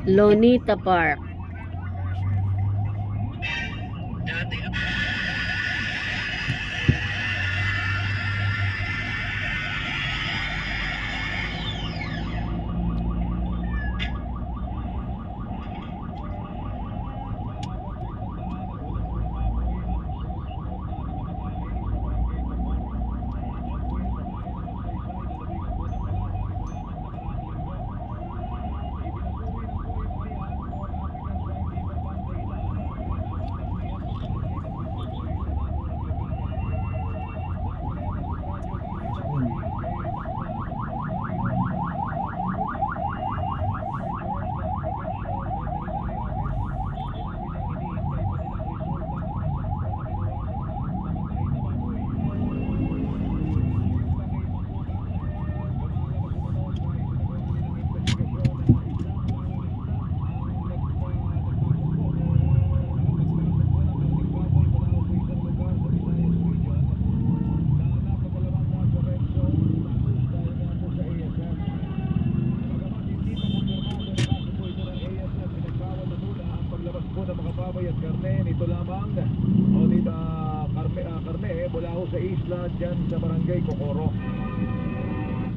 Lonita Park. Ito lamang o dito karne mula ho sa isla dyan sa barangay Cocoro.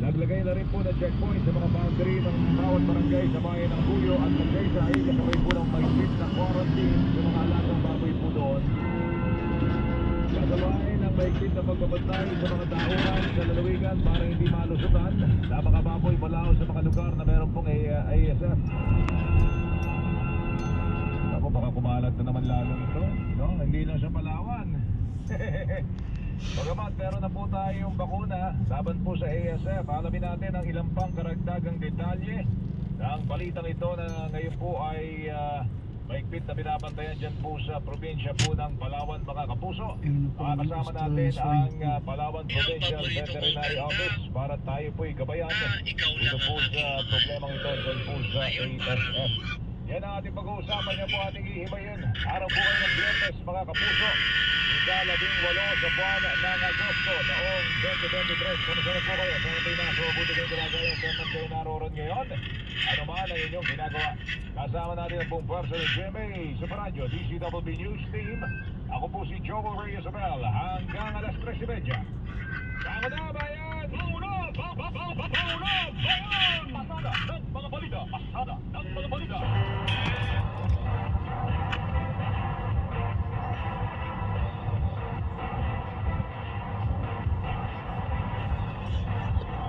Naglagay na rin po na checkpoint sa mga boundary ng bawat barangay sa bayan ng Puyo at Magsaysay kasabay po ng mahigpit na quarantine sa mga alagang baboy po doon. Kasabay ng mahigpit na pagbabantay sa mga tauhan sa lalawigan para hindi malusutan na mga baboy malaw sa mga lugar na meron pong ASF. Baka kumalat na naman lalo ito, no? Hindi lang siya Palawan. Bagamat meron na po tayong bakuna laban po sa ASF. Alamin natin ang ilang pang karagdagang detalye ng balitang ito na ngayon po ay mahigpit na binabantayan dyan po sa probinsya po ng Palawan, mga kapuso. Makakasama natin ang Palawan Provincial Veterinary Office para tayo po'y gabayan dito po sa problemang ito dyan po sa ASF. Yan ang ating pag-uusapan, niya po ating ihimayin. Araw po kayo ng Biyernes, mga kapuso. Ika-18 sa buwan ng Agosto noong 2023. Kamusta na po kayo? Sa ating naso, buti kayong ginagawa kung man kayo naroon ngayon. Ano man ang inyong ginagawa? Kasama natin ang buong pwersa ng GMA Super Radio, DCWB News Team. Ako po si Joel Reyes-Abel hanggang alas 3:30. Sama na, bayan! Pauna! Pauna! Bayan! Pasada ng mga balita! Pasada ng mga balita!